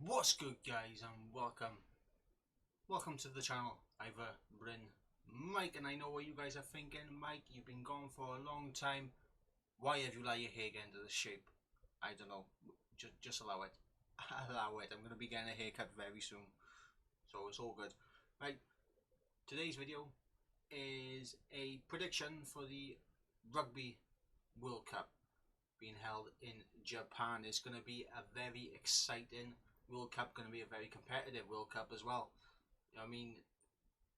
What's good, guys, and welcome to the channel, IvorBrynMike. And I know what you guys are thinking. Mike, you've been gone for a long time. Why have you let your hair get into this shape? I don't know. Just allow it. Allow it. I'm going to be getting a haircut very soon, so it's all good. Right, today's video is a prediction for the Rugby World Cup being held in Japan. It's going to be a very exciting World Cup, going to be a very competitive World Cup as well. I mean,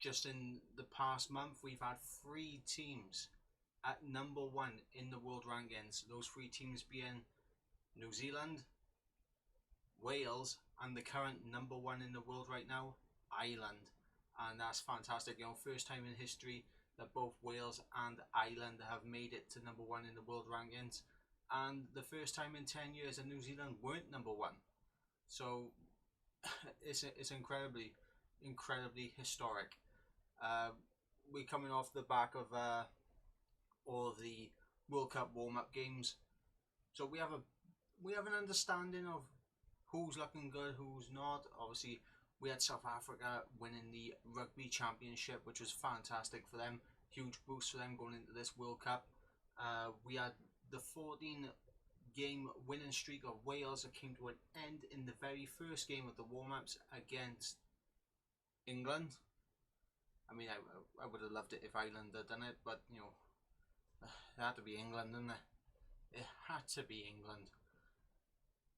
just in the past month, we've had 3 teams at #1 in the world rankings. Those 3 teams being New Zealand, Wales, and the current #1 in the world right now, Ireland. And that's fantastic. First time in history that both Wales and Ireland have made it to #1 in the world rankings, and the first time in 10 years that New Zealand weren't #1. So it's incredibly historic. We're coming off the back of all of the World Cup warm-up games, so we have an understanding of who's looking good, who's not. Obviously, we had South Africa winning the Rugby Championship, which was fantastic for them. Huge boost for them going into this World Cup. We had the 14-game winning streak of Wales that came to an end in the very first game of the warm-ups against England. I mean, I would have loved it if Ireland had done it, but it had to be England, didn't it? It had to be England.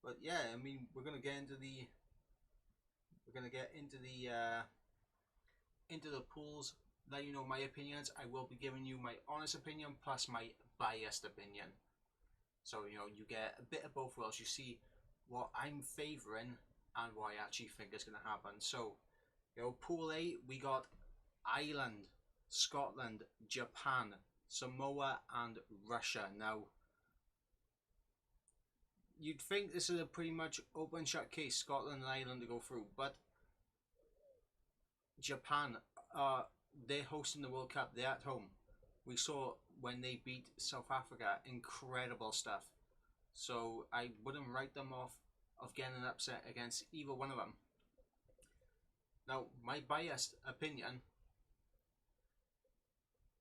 But yeah, I mean, we're gonna get into the pools. Let you know my opinions. I will be giving you my honest opinion plus my biased opinion. So you get a bit of both worlds. You see what I'm favouring and what I actually think is going to happen. So Pool A, we got Ireland, Scotland, Japan, Samoa, and Russia. Now, you'd think this is a pretty much open shut case, Scotland and Ireland to go through, but Japan, they're hosting the World Cup. They're at home. We saw when they beat South Africa, incredible stuff. So I wouldn't write them off of getting an upset against either one of them. Now, my biased opinion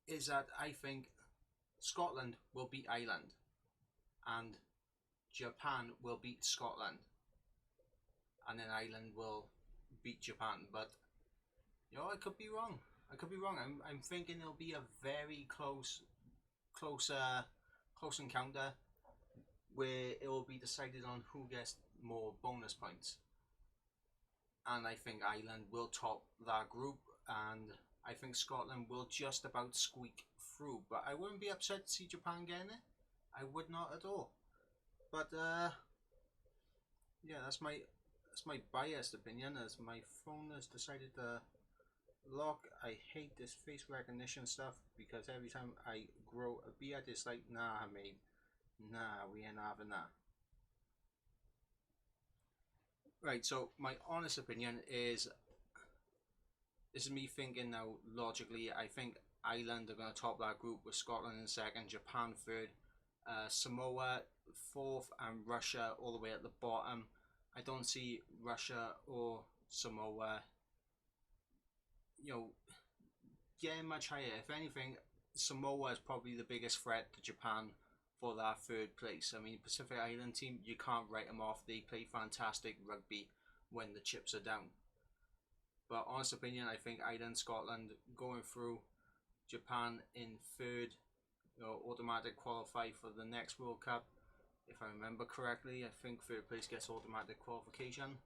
is that I think Scotland will beat Ireland and Japan will beat Scotland, and then Ireland will beat Japan. But I could be wrong. I'm thinking it'll be a very close encounter where it will be decided on who gets more bonus points. And I think Ireland will top that group, and I think Scotland will just about squeak through. But I wouldn't be upset to see Japan getting it. I would not at all. But yeah, that's my biased opinion, as my phone has decided to lock. I hate this face recognition stuff because every time I grow a beard, it's like, nah, mate, nah, we ain't having that. Right, so my honest opinion is, this is me thinking now logically. I think Ireland are going to top that group with Scotland in second, Japan third, Samoa fourth, and Russia all the way at the bottom. I don't see Russia or Samoa getting much higher. If anything, Samoa is probably the biggest threat to Japan for that third place. I mean, Pacific Island team, you can't write them off. They play fantastic rugby when the chips are down. But honest opinion, I think Ireland, Scotland going through, Japan in third, automatic qualify for the next World Cup. If I remember correctly, I think third place gets automatic qualification.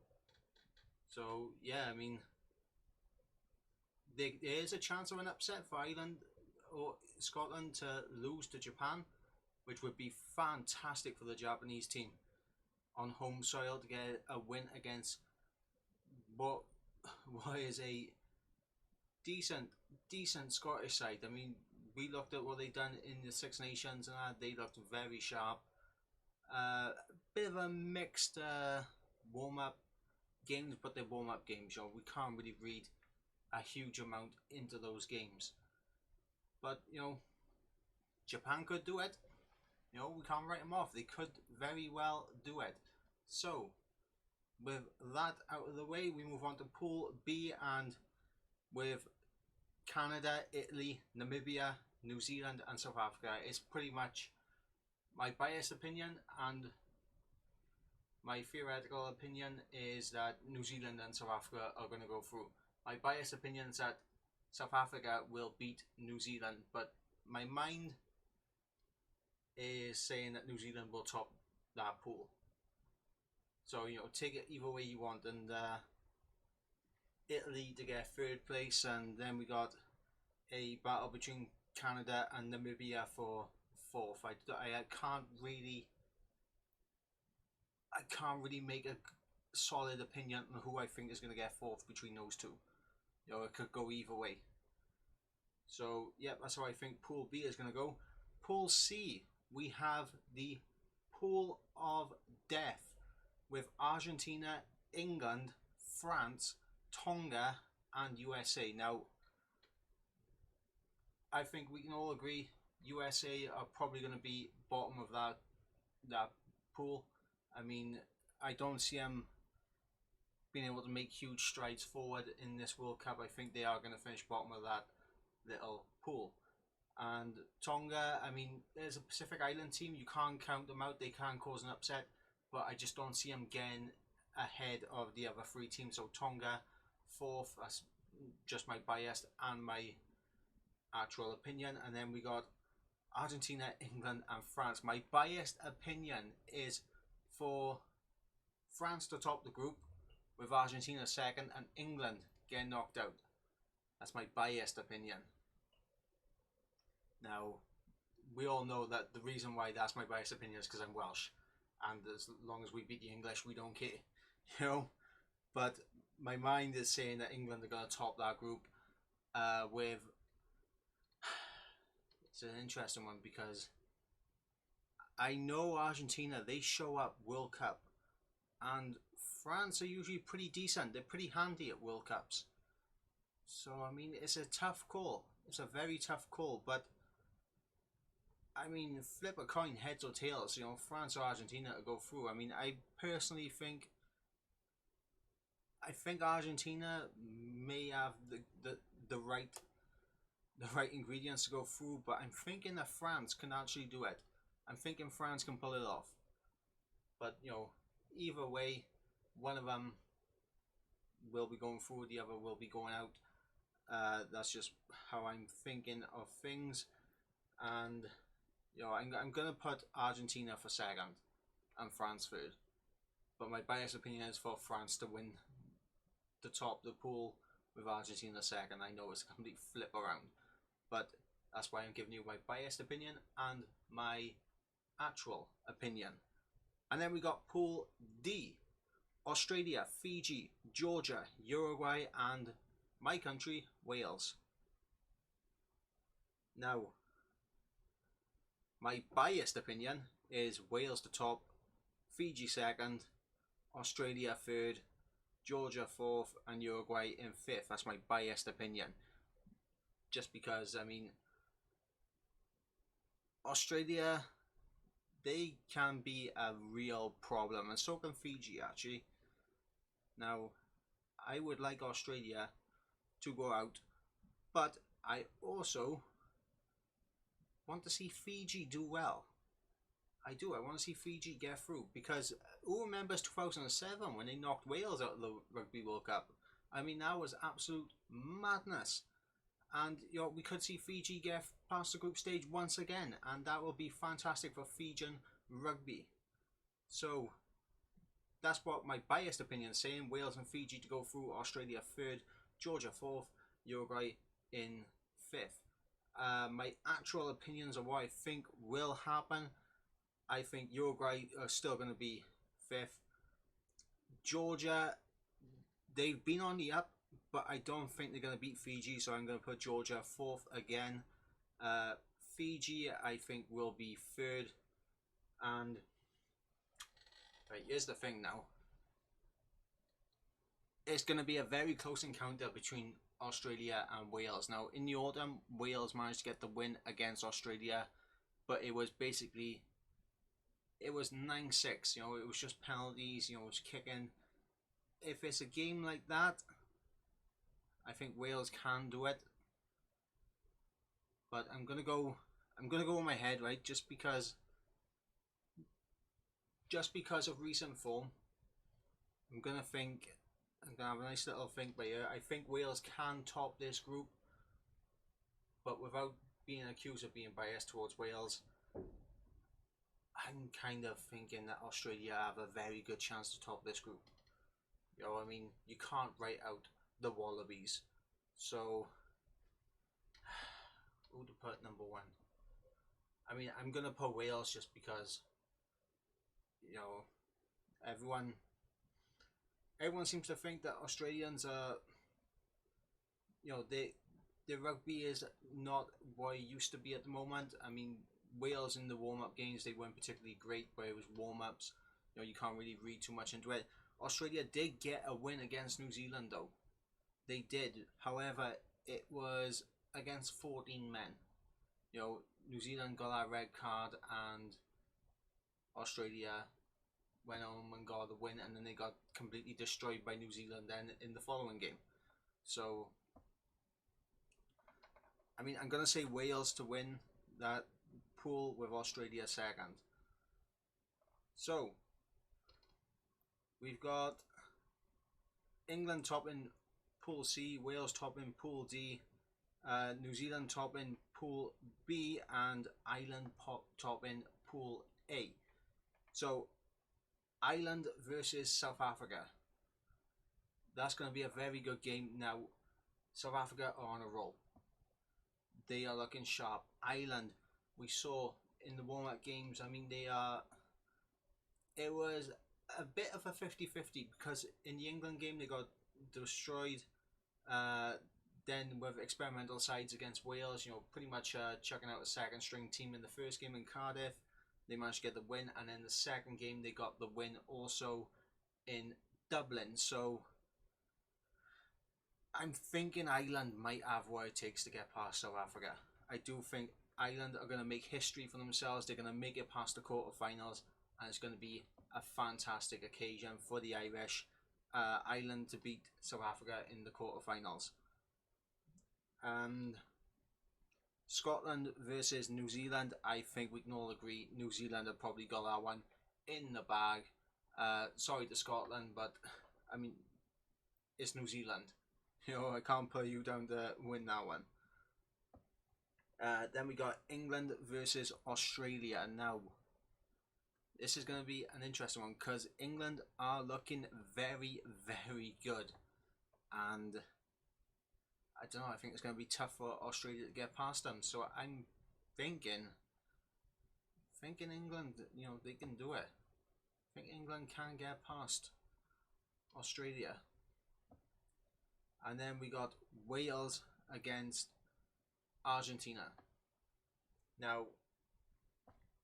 So yeah, I mean, there is a chance of an upset for Ireland or Scotland to lose to Japan, which would be fantastic for the Japanese team on home soil to get a win against what is a decent Scottish side. I mean, we looked at what they've done in the Six Nations and they looked very sharp. Bit of a mixed warm-up games, but they're warm-up games. We can't really read a huge amount into those games. But Japan could do it. We can't write them off. They could very well do it. So with that out of the way, we move on to Pool B, and with Canada, Italy, Namibia, New Zealand and South Africa. It's pretty much my biased opinion, and my theoretical opinion is that New Zealand and South Africa are going to go through. My biased opinion is that South Africa will beat New Zealand, but my mind is saying that New Zealand will top that pool. So, you know, take it either way you want. And Italy to get third place, and then we got a battle between Canada and Namibia for fourth. I can't really make a solid opinion on who I think is going to get fourth between those two. You know, it could go either way. So, yeah, that's how I think Pool B is going to go. Pool C, we have the Pool of Death with Argentina, England, France, Tonga and USA. Now, I think we can all agree USA are probably going to be bottom of that pool. I mean, I don't see them being able to make huge strides forward in this World Cup. I think they are going to finish bottom of that little pool. And Tonga, I mean, there's a Pacific Island team. You can't count them out. They can cause an upset, but I just don't see them getting ahead of the other three teams. So Tonga, fourth. That's just my bias and my actual opinion. And then we got Argentina, England and France. My biased opinion is for France to top the group, with Argentina second and England getting knocked out. That's my biased opinion. Now, we all know that the reason why that's my biased opinion is because I'm Welsh, and as long as we beat the English, we don't care, you know. But my mind is saying that England are going to top that group. With it's an interesting one, because I know Argentina, they show up World Cup, and France are usually pretty decent. They're pretty handy at World Cups. So, I mean, it's a tough call. It's a very tough call, but I mean, flip a coin, heads or tails, you know, France or Argentina to go through. I mean, I personally think Argentina may have the right ingredients to go through, but I'm thinking that France can actually do it. I'm thinking France can pull it off. But, you know, either way, one of them will be going through, the other will be going out. That's just how I'm thinking of things. And, you know, I'm going to put Argentina for second and France third. But my biased opinion is for France to win the top, the pool, with Argentina second. I know it's a complete flip around, but that's why I'm giving you my biased opinion and my actual opinion. And then we got Pool D: Australia, Fiji, Georgia, Uruguay and my country, Wales. Now, my biased opinion is Wales to top, Fiji second, Australia third, Georgia fourth and Uruguay in fifth. That's my biased opinion. Just because, I mean, Australia, they can be a real problem, and so can Fiji actually. Now, I would like Australia to go out, but I also want to see Fiji do well. I do. I want to see Fiji get through, because who remembers 2007 when they knocked Wales out of the Rugby World Cup? I mean, that was absolute madness. And, you know, we could see Fiji get past the group stage once again, and that will be fantastic for Fijian rugby. So, that's what my biased opinion is saying. Wales and Fiji to go through, Australia third, Georgia fourth, Uruguay in fifth. My actual opinions of what I think will happen: I think Uruguay are still going to be fifth. Georgia, they've been on the up, but I don't think they're going to beat Fiji, so I'm going to put Georgia fourth again. Fiji, I think, will be third. And right, here's the thing now. It's going to be a very close encounter between Australia and Wales. Now, in the autumn, Wales managed to get the win against Australia, but it was basically, it was 9-6, you know, it was just penalties, you know, it was kicking. if it's a game like that, I think Wales can do it. But I'm gonna go with my head, right? Just because of recent form, I'm gonna have a nice little think by here. I think Wales can top this group, but without being accused of being biased towards Wales, I'm kind of thinking that Australia have a very good chance to top this group. You know, I mean, you can't write out the Wallabies. So, who to put number one? I mean, I'm gonna put Wales just because, you know, everyone seems to think that Australians are, you know, their rugby is not what it used to be at the moment. I mean, Wales in the warm-up games, they weren't particularly great, but it was warm-ups. You know, you can't really read too much into it. Australia did get a win against New Zealand, though. They did. However, it was against 14 men. You know, New Zealand got that red card, and Australia went on and got the win, and then they got completely destroyed by New Zealand then in the following game. So, I mean, I'm going to say Wales to win that pool with Australia second. So, we've got England topping Pool C, Wales topping Pool D, New Zealand topping Pool B, and Ireland topping Pool A. So, Ireland versus South Africa. That's going to be a very good game. Now, South Africa are on a roll. They are looking sharp. Ireland, we saw in the warm-up games, I mean, it was a bit of a 50-50 because in the England game they got destroyed. Then with experimental sides against Wales, you know, pretty much chucking out a second string team in the first game in Cardiff. They managed to get the win, and then the second game they got the win also in Dublin. So I'm thinking Ireland might have what it takes to get past South Africa. I do think Ireland are going to make history for themselves. They're going to make it past the quarterfinals, and it's going to be a fantastic occasion for the Irish. Ireland to beat South Africa in the quarterfinals. And Scotland versus New Zealand, I think we can all agree New Zealand have probably got that one in the bag. Sorry to Scotland, but I mean, it's New Zealand. You know, I can't put you down to win that one. Then we got England versus Australia. Now, this is going to be an interesting one because England are looking very, very good. And I don't know, I think it's going to be tough for Australia to get past them. So I'm thinking England, you know, they can do it. I think England can get past Australia. And then we got Wales against Argentina. Now,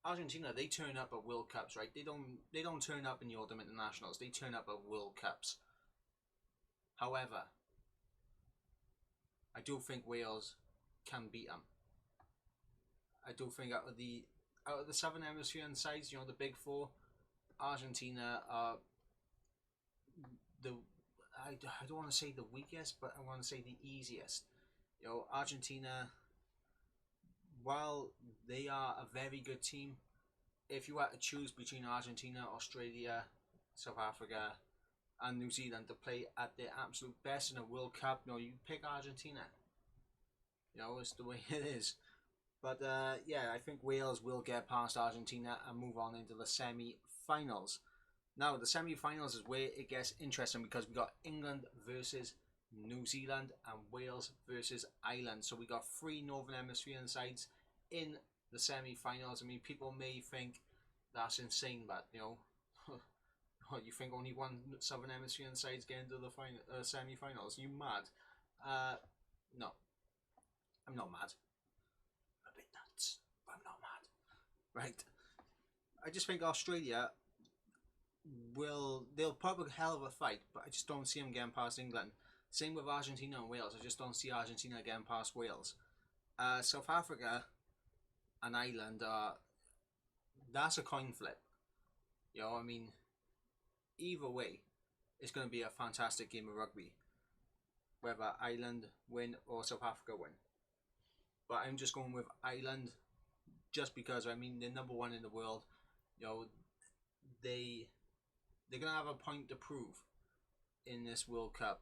Argentina, they turn up at World Cups, right? They don't turn up in the Autumn Internationals. They turn up at World Cups. However, I do think Wales can beat them. I do think out of the Southern Hemisphere sides, you know, the big four, Argentina are I don't want to say the weakest, but I want to say the easiest. You know, Argentina, while they are a very good team, if you had to choose between Argentina, Australia, South Africa, and New Zealand to play at their absolute best in a World Cup, you know, you pick Argentina. You know, it's the way it is. But yeah, I think Wales will get past Argentina and move on into the semi-finals. Now, the semi-finals is where it gets interesting because we got England versus New Zealand and Wales versus Ireland. So we got 3 Northern Hemisphere sides in the semi-finals. I mean, people may think that's insane, but, you know, you think only 1 Southern Hemisphere side's getting to the semi-finals? You mad? No. I'm not mad. I'm a bit nuts, but I'm not mad. Right. I just think Australia they'll put up a hell of a fight, but I just don't see them getting past England. Same with Argentina and Wales. I just don't see Argentina getting past Wales. South Africa and Ireland that's a coin flip. You know, I mean, either way, it's going to be a fantastic game of rugby, whether Ireland win or South Africa win. But I'm just going with Ireland, just because, I mean, they're number one in the world. You know, they're going to have a point to prove in this World Cup.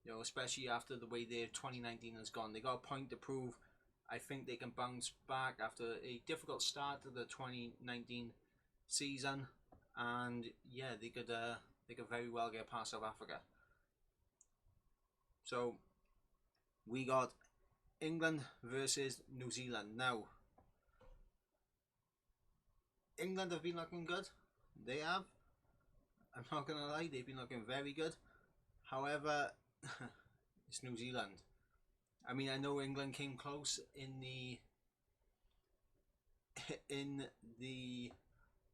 You know, especially after the way their 2019 has gone. They got a point to prove. I think they can bounce back after a difficult start to the 2019 season, and yeah, they could very well get past South Africa. So we got England versus New Zealand. Now, England have been looking good. They have. I'm not gonna lie, they've been looking very good. However, it's New Zealand. I mean, I know England came close in the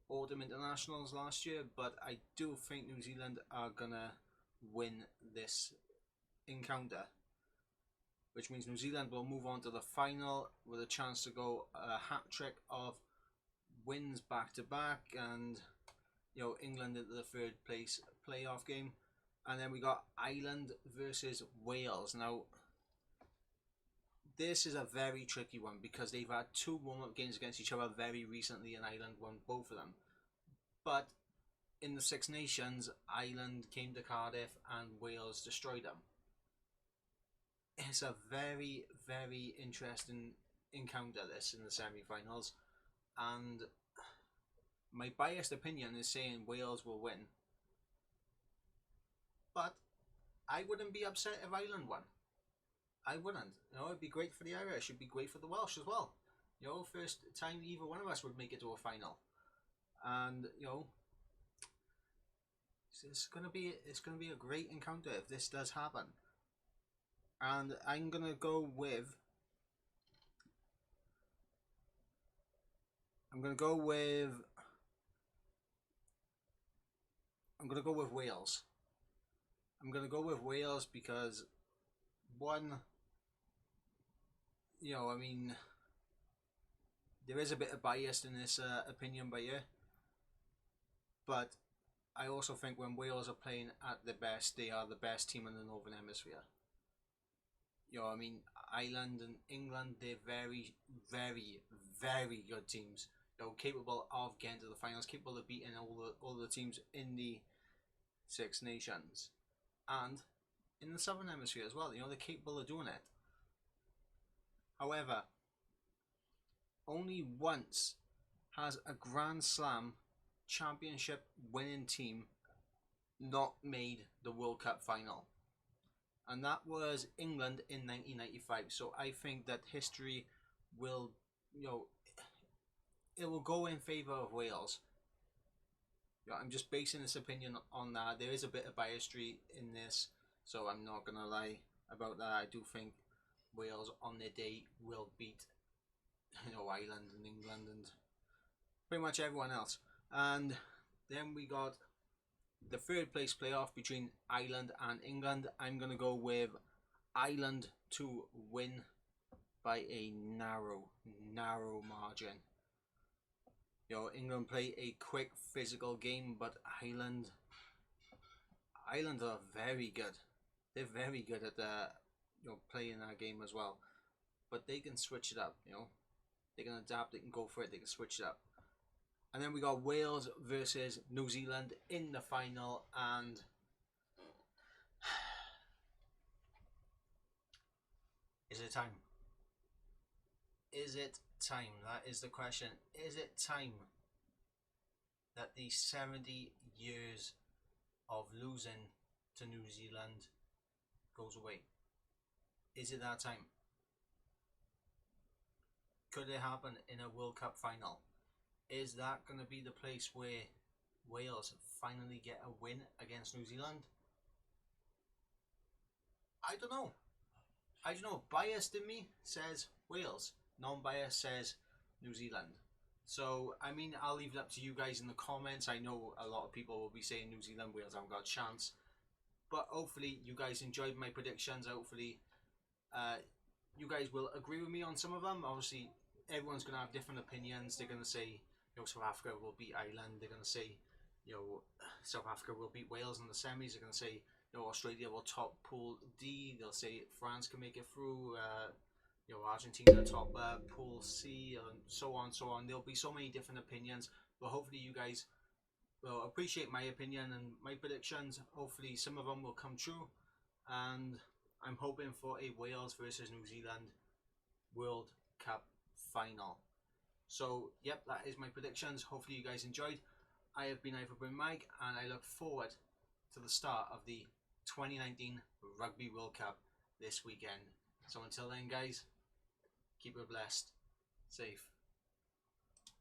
Autumn Internationals last year, but I do think New Zealand are gonna win this encounter, which means New Zealand will move on to the final with a chance to go a hat trick of wins back to back, and you know, England into the third place playoff game. And then we got Ireland versus Wales. Now, this is a very tricky one because they've had two warm-up games against each other very recently, and Ireland won both of them. But in the Six Nations, Ireland came to Cardiff and Wales destroyed them. It's a very, very interesting encounter, this, in the semi-finals. And my biased opinion is saying Wales will win. But I wouldn't be upset if Ireland won. I wouldn't. You know, it'd be great for the Irish. It'd be great for the Welsh as well. You know, first time either one of us would make it to a final. And you know, it's gonna be a great encounter if this does happen. And I'm gonna go with Wales. I'm gonna go with Wales because, one, you know, I mean, there is a bit of bias in this opinion by you, but I also think when Wales are playing at their best, they are the best team in the Northern Hemisphere. You know, I mean, Ireland and England, they're very, very, very good teams. You know, capable of getting to the finals, capable of beating all the teams in the Six Nations, and in the Southern Hemisphere as well. You know, they're capable of doing it. However, only once has a Grand Slam championship winning team not made the World Cup final, and that was England in 1995. So I think that history will, you know, it will go in favour of Wales. You know, I'm just basing this opinion on that. There is a bit of biasry in this, so I'm not gonna lie about that. I do think Wales on their day will beat, you know, Ireland and England and pretty much everyone else. And then we got the third place playoff between Ireland and England. I'm gonna go with Ireland to win by a narrow margin. You know, England play a quick physical game, but Ireland are very good. They're very good at playing that game as well. But they can switch it up, you know. They can adapt, they can go for it, they can switch it up. And then we got Wales versus New Zealand in the final, and is it time? Is it time? That is the question. Is it time that the 70 years of losing to New Zealand goes away? Is it that time? Could it happen in a World Cup final? Is that going to be the place where Wales finally get a win against New Zealand? I don't know. Biased in me says Wales. Non-biased says New Zealand. So, I mean, I'll leave it up to you guys in the comments. I know a lot of people will be saying New Zealand, Wales haven't got a chance. But hopefully you guys enjoyed my predictions. Hopefully you guys will agree with me on some of them. Obviously, everyone's going to have different opinions. They're going to say, you know, South Africa will beat Ireland. They're going to say South Africa will beat Wales in the semis. They're going to say, Australia will top Pool D. They'll say France can make it through. Argentina top Pool C, and so on, so on. There'll be so many different opinions, but hopefully you guys will appreciate my opinion and my predictions. Hopefully some of them will come true, and I'm hoping for a Wales versus New Zealand World Cup final. So, yep, that is my predictions. Hopefully you guys enjoyed. I have been IvorBrynMike, and I look forward to the start of the 2019 Rugby World Cup this weekend. So until then, guys, keep it blessed, safe.